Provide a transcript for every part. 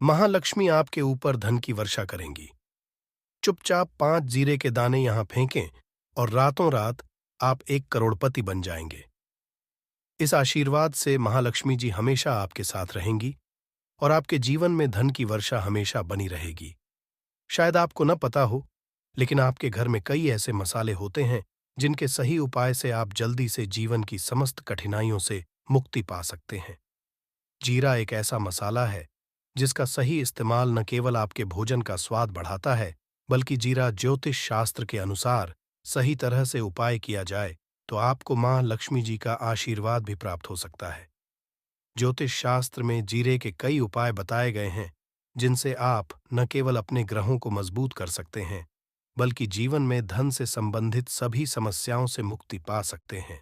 महालक्ष्मी आपके ऊपर धन की वर्षा करेंगी। चुपचाप 5 जीरे के दाने यहां फेंकें और रातों रात आप 1 करोड़पति बन जाएंगे। इस आशीर्वाद से महालक्ष्मी जी हमेशा आपके साथ रहेंगी और आपके जीवन में धन की वर्षा हमेशा बनी रहेगी। शायद आपको न पता हो, लेकिन आपके घर में कई ऐसे मसाले होते हैं जिनके सही उपाय से आप जल्दी से जीवन की समस्त कठिनाइयों से मुक्ति पा सकते हैं। जीरा एक ऐसा मसाला है जिसका सही इस्तेमाल न केवल आपके भोजन का स्वाद बढ़ाता है, बल्कि जीरा ज्योतिष शास्त्र के अनुसार सही तरह से उपाय किया जाए तो आपको मां लक्ष्मी जी का आशीर्वाद भी प्राप्त हो सकता है। ज्योतिष शास्त्र में जीरे के कई उपाय बताए गए हैं जिनसे आप न केवल अपने ग्रहों को मजबूत कर सकते हैं, बल्कि जीवन में धन से संबंधित सभी समस्याओं से मुक्ति पा सकते हैं।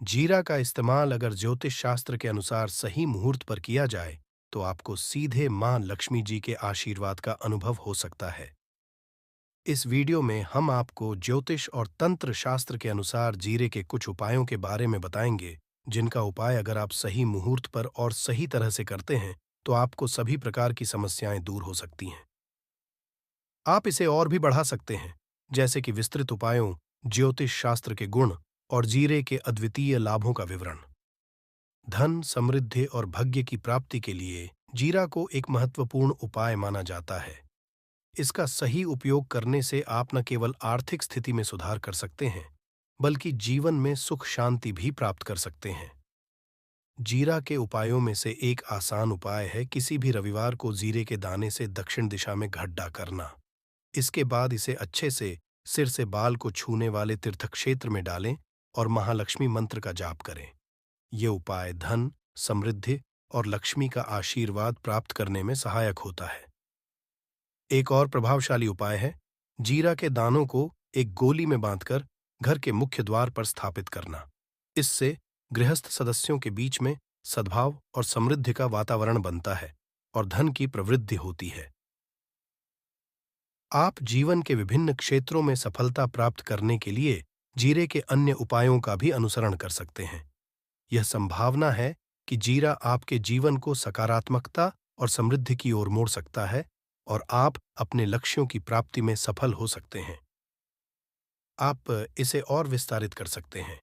जीरा का इस्तेमाल अगर ज्योतिष शास्त्र के अनुसार सही मुहूर्त पर किया जाए तो आपको सीधे मां लक्ष्मी जी के आशीर्वाद का अनुभव हो सकता है। इस वीडियो में हम आपको ज्योतिष और तंत्र शास्त्र के अनुसार जीरे के कुछ उपायों के बारे में बताएंगे, जिनका उपाय अगर आप सही मुहूर्त पर और सही तरह से करते हैं तो आपको सभी प्रकार की समस्याएं दूर हो सकती हैं। आप इसे और भी बढ़ा सकते हैं, जैसे कि विस्तृत उपायों, ज्योतिष शास्त्र के गुण और जीरे के अद्वितीय लाभों का विवरण। धन, समृद्धि और भाग्य की प्राप्ति के लिए जीरा को एक महत्वपूर्ण उपाय माना जाता है। इसका सही उपयोग करने से आप न केवल आर्थिक स्थिति में सुधार कर सकते हैं, बल्कि जीवन में सुख शांति भी प्राप्त कर सकते हैं। जीरा के उपायों में से एक आसान उपाय है किसी भी रविवार को जीरे के दाने से दक्षिण दिशा में गड्ढा करना। इसके बाद इसे अच्छे से सिर से बाल को छूने वाले तीर्थक्षेत्र में डालें और महालक्ष्मी मंत्र का जाप करें। ये उपाय धन, समृद्धि और लक्ष्मी का आशीर्वाद प्राप्त करने में सहायक होता है। एक और प्रभावशाली उपाय है जीरा के दानों को एक गोली में बांधकर घर के मुख्य द्वार पर स्थापित करना। इससे गृहस्थ सदस्यों के बीच में सद्भाव और समृद्धि का वातावरण बनता है और धन की प्रवृद्धि होती है। आप जीवन के विभिन्न क्षेत्रों में सफलता प्राप्त करने के लिए जीरे के अन्य उपायों का भी अनुसरण कर सकते हैं। यह संभावना है कि जीरा आपके जीवन को सकारात्मकता और समृद्धि की ओर मोड़ सकता है और आप अपने लक्ष्यों की प्राप्ति में सफल हो सकते हैं। आप इसे और विस्तारित कर सकते हैं,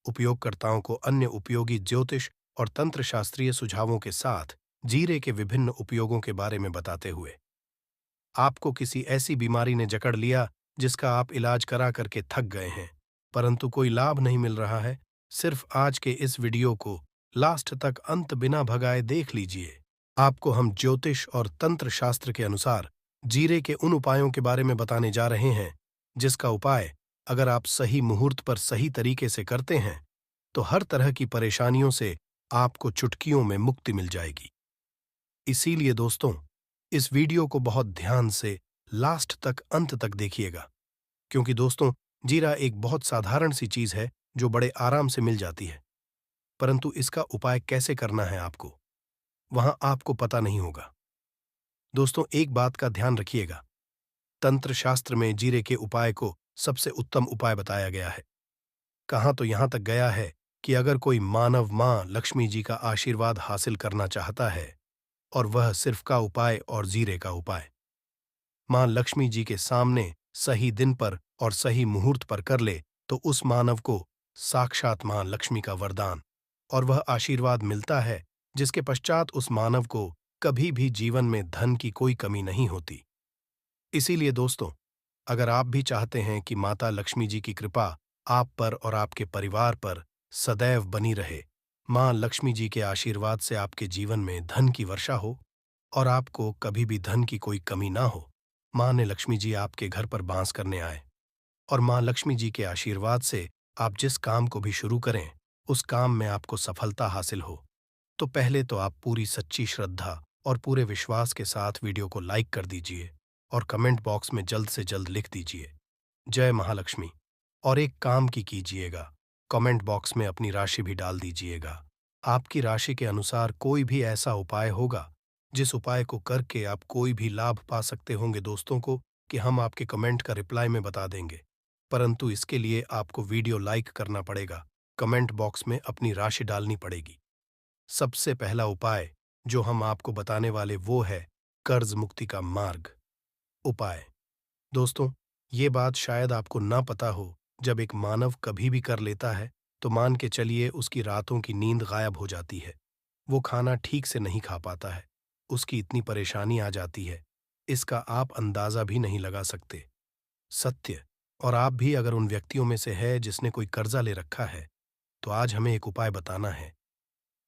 उपयोगकर्ताओं को अन्य उपयोगी ज्योतिष और तंत्र शास्त्रीय सुझावों के साथ जीरे के विभिन्न उपयोगों के बारे में बताते हुए। आपको किसी ऐसी बीमारी ने जकड़ लिया जिसका आप इलाज करा करके थक गए हैं, परंतु कोई लाभ नहीं मिल रहा है, सिर्फ आज के इस वीडियो को लास्ट तक अंत बिना भगाए देख लीजिए। आपको हम ज्योतिष और तंत्र शास्त्र के अनुसार जीरे के उन उपायों के बारे में बताने जा रहे हैं जिसका उपाय अगर आप सही मुहूर्त पर सही तरीके से करते हैं तो हर तरह की परेशानियों से आपको चुटकियों में मुक्ति मिल जाएगी। इसीलिए दोस्तों, इस वीडियो को बहुत ध्यान से लास्ट तक अंत तक देखिएगा, क्योंकि दोस्तों जीरा एक बहुत साधारण सी चीज है जो बड़े आराम से मिल जाती है, परंतु इसका उपाय कैसे करना है आपको वहां आपको पता नहीं होगा। दोस्तों एक बात का ध्यान रखिएगा, तंत्र शास्त्र में जीरे के उपाय को सबसे उत्तम उपाय बताया गया है। कहां तो यहां तक गया है कि अगर कोई मानव मां लक्ष्मी जी का आशीर्वाद हासिल करना चाहता है और वह सिर्फ का उपाय और जीरे का उपाय मां लक्ष्मी जी के सामने सही दिन पर और सही मुहूर्त पर कर ले तो उस मानव को साक्षात मां लक्ष्मी का वरदान और वह आशीर्वाद मिलता है जिसके पश्चात उस मानव को कभी भी जीवन में धन की कोई कमी नहीं होती। इसीलिए दोस्तों, अगर आप भी चाहते हैं कि माता लक्ष्मी जी की कृपा आप पर और आपके परिवार पर सदैव बनी रहे, मां लक्ष्मी जी के आशीर्वाद से आपके जीवन में धन की वर्षा हो और आपको कभी भी धन की कोई कमी ना हो, मां ने लक्ष्मी जी आपके घर पर बांस करने आए और मां लक्ष्मी जी के आशीर्वाद से आप जिस काम को भी शुरू करें उस काम में आपको सफलता हासिल हो, तो पहले तो आप पूरी सच्ची श्रद्धा और पूरे विश्वास के साथ वीडियो को लाइक कर दीजिए और कमेंट बॉक्स में जल्द से जल्द लिख दीजिए जय महालक्ष्मी। और एक काम की कीजिएगा, कमेंट बॉक्स में अपनी राशि भी डाल दीजिएगा। आपकी राशि के अनुसार कोई भी ऐसा उपाय होगा जिस उपाय को करके आप कोई भी लाभ पा सकते होंगे दोस्तों को, कि हम आपके कमेंट का रिप्लाई में बता देंगे, परंतु इसके लिए आपको वीडियो लाइक करना पड़ेगा, कमेंट बॉक्स में अपनी राशि डालनी पड़ेगी। सबसे पहला उपाय जो हम आपको बताने वाले वो है कर्ज मुक्ति का मार्ग। उपाय। दोस्तों, ये बात शायद आपको ना पता हो, जब एक मानव कभी भी कर लेता है तो मान के चलिए उसकी रातों की नींद गायब हो जाती है। वो खाना ठीक से नहीं खा पाता है, उसकी इतनी परेशानी आ जाती है, इसका आप अंदाजा भी नहीं लगा सकते। सत्य। और आप भी अगर उन व्यक्तियों में से है जिसने कोई कर्जा ले रखा है, तो आज हमें एक उपाय बताना है।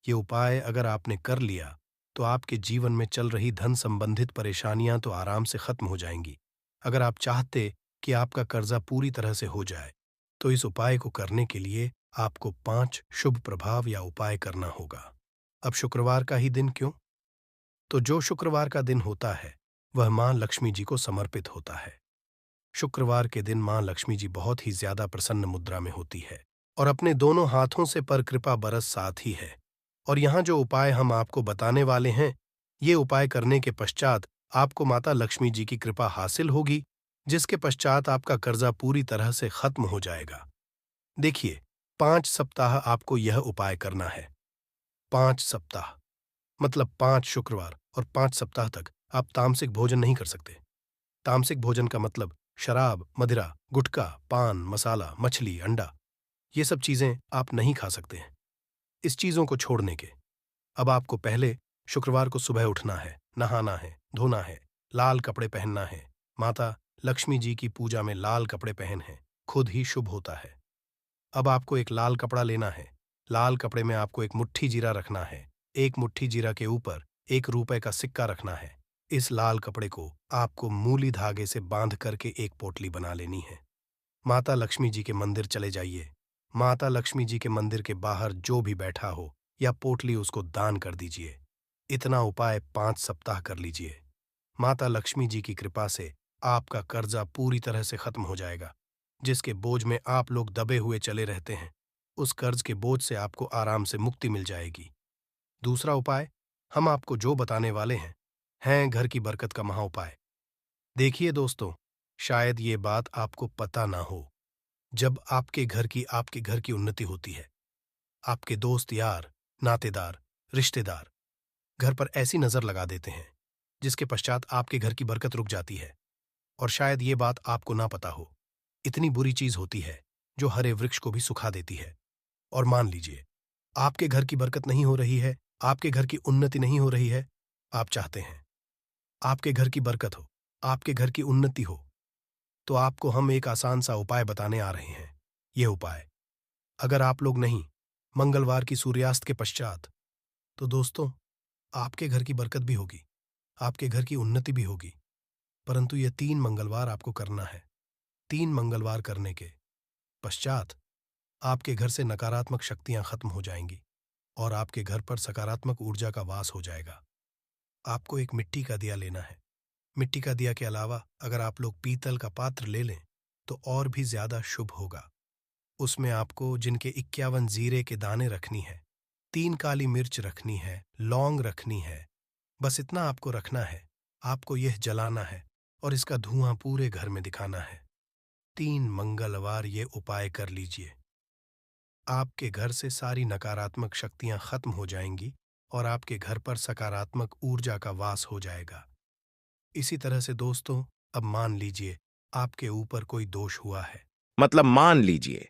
ये उपाय अगर आपने कर लिया तो आपके जीवन में चल रही धन संबंधित परेशानियां तो आराम से खत्म हो जाएंगी। अगर आप चाहते कि आपका कर्जा पूरी तरह से हो जाए, तो इस उपाय को करने के लिए आपको 5 शुभ प्रभाव या उपाय करना होगा। अब शुक्रवार का ही दिन क्यों? तो जो शुक्रवार का दिन होता है वह मां लक्ष्मी जी को समर्पित होता है। शुक्रवार के दिन मां लक्ष्मी जी बहुत ही ज्यादा प्रसन्न मुद्रा में होती है और अपने दोनों हाथों से पर कृपा बरस साथ ही है। और यहाँ जो उपाय हम आपको बताने वाले हैं, ये उपाय करने के पश्चात आपको माता लक्ष्मी जी की कृपा हासिल होगी, जिसके पश्चात आपका कर्जा पूरी तरह से खत्म हो जाएगा। देखिए, 5 सप्ताह आपको यह उपाय करना है। 5 सप्ताह मतलब 5 शुक्रवार और 5 सप्ताह तक आप तामसिक भोजन नहीं कर सकते। तामसिक भोजन का मतलब शराब, मदिरा, गुटखा, पान, मसाला, मछली, अंडा, ये सब चीजें आप नहीं खा सकते हैं। इस चीजों को छोड़ने के अब आपको पहले शुक्रवार को सुबह उठना है, नहाना है, धोना है, लाल कपड़े पहनना है। माता लक्ष्मी जी की पूजा में लाल कपड़े पहन है खुद ही शुभ होता है। अब आपको एक लाल कपड़ा लेना है। लाल कपड़े में आपको एक मुट्ठी जीरा रखना है। एक मुट्ठी जीरा के ऊपर 1 रुपए का सिक्का रखना है। इस लाल कपड़े को आपको मूली धागे से बांध करके एक पोटली बना लेनी है। माता लक्ष्मी जी के मंदिर चले जाइए। माता लक्ष्मी जी के मंदिर के बाहर जो भी बैठा हो या पोटली उसको दान कर दीजिए। इतना उपाय 5 सप्ताह कर लीजिए। माता लक्ष्मी जी की कृपा से आपका कर्जा पूरी तरह से खत्म हो जाएगा। जिसके बोझ में आप लोग दबे हुए चले रहते हैं, उस कर्ज के बोझ से आपको आराम से मुक्ति मिल जाएगी। दूसरा उपाय हम आपको जो बताने वाले हैं घर की बरकत का महा उपाय। देखिए दोस्तों, शायद ये बात आपको पता ना हो, जब आपके घर की उन्नति होती है, आपके दोस्त यार, नातेदार, रिश्तेदार घर पर ऐसी नजर लगा देते हैं जिसके पश्चात आपके घर की बरकत रुक जाती है। और शायद ये बात आपको ना पता हो, इतनी बुरी चीज होती है जो हरे वृक्ष को भी सुखा देती है। और मान लीजिए आपके घर की बरकत नहीं हो रही है, आपके घर की उन्नति नहीं हो रही है, आप चाहते हैं आपके घर की बरकत हो, आपके घर की उन्नति हो, तो आपको हम एक आसान सा उपाय बताने आ रहे हैं। यह उपाय अगर आप लोग नहीं, मंगलवार की सूर्यास्त के पश्चात, तो दोस्तों आपके घर की बरकत भी होगी, आपके घर की उन्नति भी होगी। परंतु ये 3 मंगलवार आपको करना है। 3 मंगलवार करने के पश्चात आपके घर से नकारात्मक शक्तियां खत्म हो जाएंगी और आपके घर पर सकारात्मक ऊर्जा का वास हो जाएगा। आपको एक मिट्टी का दिया लेना है। मिट्टी का दिया के अलावा अगर आप लोग पीतल का पात्र ले लें तो और भी ज्यादा शुभ होगा। उसमें आपको जिनके 51 जीरे के दाने रखनी है, 3 काली मिर्च रखनी है, लौंग रखनी है, बस इतना आपको रखना है। आपको यह जलाना है और इसका धुआं पूरे घर में दिखाना है। 3 मंगलवार ये उपाय कर लीजिए। आपके घर से सारी नकारात्मक शक्तियां खत्म हो जाएंगी और आपके घर पर सकारात्मक ऊर्जा का वास हो जाएगा। इसी तरह से दोस्तों, अब मान लीजिए आपके ऊपर कोई दोष हुआ है। मतलब मान लीजिए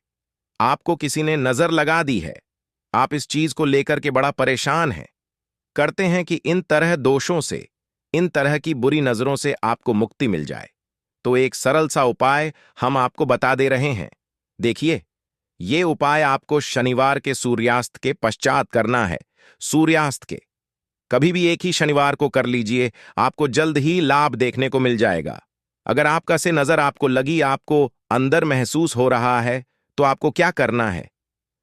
आपको किसी ने नजर लगा दी है, आप इस चीज को लेकर के बड़ा परेशान हैं, करते हैं कि इन तरह दोषों से, इन तरह की बुरी नजरों से आपको मुक्ति मिल जाए। तो एक सरल सा उपाय हम आपको बता दे रहे हैं। देखिए, ये उपाय आपको शनिवार के सूर्यास्त के पश्चात करना है। सूर्यास्त के कभी भी एक ही शनिवार को कर लीजिए, आपको जल्द ही लाभ देखने को मिल जाएगा। अगर आपका से नजर आपको लगी, आपको अंदर महसूस हो रहा है, तो आपको क्या करना है?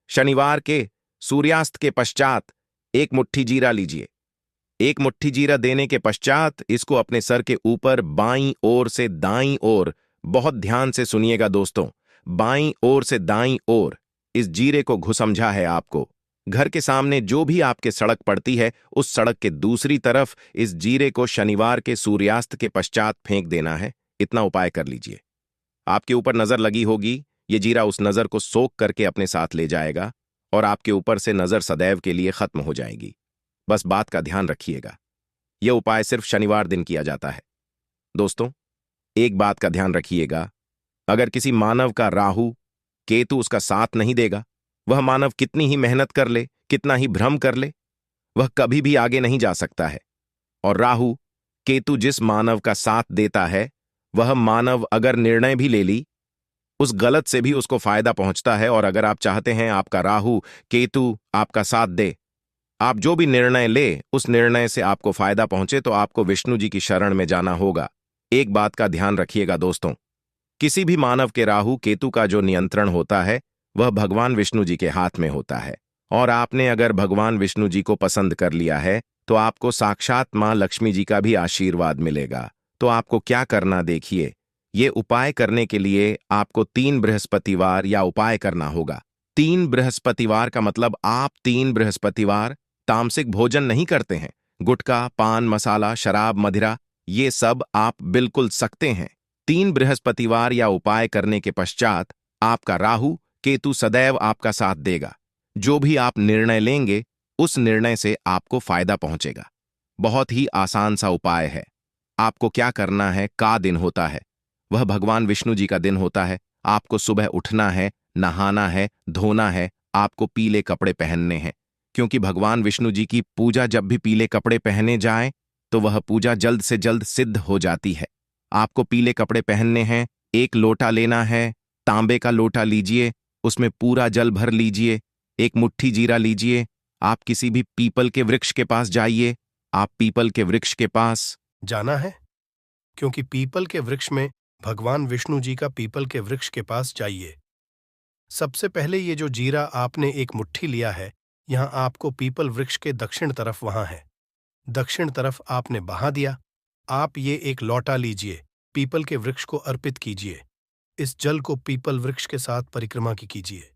शनिवार के सूर्यास्त के पश्चात 1 मुट्ठी जीरा लीजिए। 1 मुट्ठी जीरा देने के पश्चात इसको अपने सर के ऊपर बाईं ओर से दाईं ओर, बहुत ध्यान से सुनिएगा दोस्तों, बाईं ओर से दाईं ओर इस जीरे को घुसमझा है आपको। घर के सामने जो भी आपके सड़क पड़ती है, उस सड़क के दूसरी तरफ इस जीरे को शनिवार के सूर्यास्त के पश्चात फेंक देना है। इतना उपाय कर लीजिए। आपके ऊपर नजर लगी होगी, ये जीरा उस नजर को सोख करके अपने साथ ले जाएगा और आपके ऊपर से नजर सदैव के लिए खत्म हो जाएगी। बस बात का ध्यान रखिएगा, यह उपाय सिर्फ शनिवार दिन किया जाता है। दोस्तों, एक बात का ध्यान रखिएगा, अगर किसी मानव का राहु केतु उसका साथ नहीं देगा, वह मानव कितनी ही मेहनत कर ले, कितना ही भ्रम कर ले, वह कभी भी आगे नहीं जा सकता है। और राहु केतु जिस मानव का साथ देता है, वह मानव अगर निर्णय भी ले ली, उस गलत से भी उसको फायदा पहुंचता है। और अगर आप चाहते हैं आपका राहु केतु आपका साथ दे, आप जो भी निर्णय ले उस निर्णय से आपको फायदा पहुंचे, तो आपको विष्णु जी की शरण में जाना होगा। एक बात का ध्यान रखिएगा दोस्तों, किसी भी मानव के राहु केतु का जो नियंत्रण होता है वह भगवान विष्णु जी के हाथ में होता है। और आपने अगर भगवान विष्णु जी को पसंद कर लिया है तो आपको साक्षात मां लक्ष्मी जी का भी आशीर्वाद मिलेगा। तो आपको क्या करना देखिए, ये उपाय करने के लिए आपको 3 बृहस्पतिवार या उपाय करना होगा। 3 बृहस्पतिवार का मतलब आप 3 बृहस्पतिवार तामसिक भोजन नहीं करते हैं। गुटखा, पान मसाला, शराब, मदिरा, ये सब आप बिल्कुल सकते हैं। 3 बृहस्पतिवार या उपाय करने के पश्चात आपका राहु केतु सदैव आपका साथ देगा। जो भी आप निर्णय लेंगे उस निर्णय से आपको फायदा पहुंचेगा। बहुत ही आसान सा उपाय है। आपको क्या करना है, का दिन होता है, वह भगवान विष्णु जी का दिन होता है। आपको सुबह उठना है, नहाना है, धोना है, आपको पीले कपड़े पहनने हैं, क्योंकि भगवान विष्णु जी की पूजा जब भी पीले कपड़े पहने जाए तो वह पूजा जल्द से जल्द सिद्ध हो जाती है। आपको पीले कपड़े पहनने हैं, एक लोटा लेना है, तांबे का लोटा लीजिए, उसमें पूरा जल भर लीजिए, एक मुट्ठी जीरा लीजिए। आप किसी भी पीपल के वृक्ष के पास जाइए। आप पीपल के वृक्ष के पास जाना है, क्योंकि पीपल के वृक्ष में भगवान विष्णु जी का पीपल के वृक्ष के पास जाइए। सबसे पहले ये जो जीरा आपने एक मुट्ठी लिया है, यहां आपको पीपल वृक्ष के दक्षिण तरफ वहां है। दक्षिण तरफ आपने बहा दिया। आप ये एक लौटा लीजिए, पीपल के वृक्ष को अर्पित कीजिए। इस जल को पीपल वृक्ष के साथ परिक्रमा की कीजिए।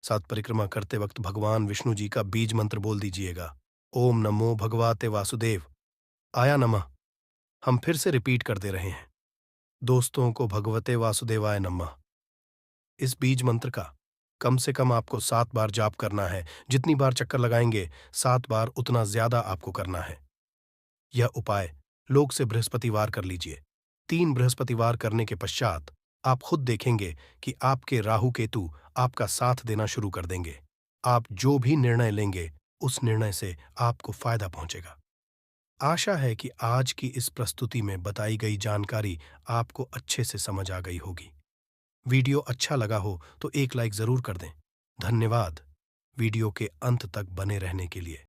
साथ परिक्रमा करते वक्त भगवान विष्णु जी का बीज मंत्र बोल दीजिएगा, ओम नमो भगवते वासुदेव आया नमः। हम फिर से रिपीट कर दे रहे हैं, दोस्तों को भगवते वासुदेवाय नमः। इस बीज मंत्र का कम से कम आपको 7 बार जाप करना है। जितनी बार चक्कर लगाएंगे 7 बार उतना ज्यादा आपको करना है। यह उपाय लोग से बृहस्पतिवार कर लीजिए। 3 बृहस्पतिवार करने के पश्चात आप खुद देखेंगे कि आपके राहु केतु आपका साथ देना शुरू कर देंगे। आप जो भी निर्णय लेंगे उस निर्णय से आपको फायदा पहुंचेगा। आशा है कि आज की इस प्रस्तुति में बताई गई जानकारी आपको अच्छे से समझ आ गई होगी। वीडियो अच्छा लगा हो तो एक लाइक जरूर कर दें। धन्यवाद वीडियो के अंत तक बने रहने के लिए।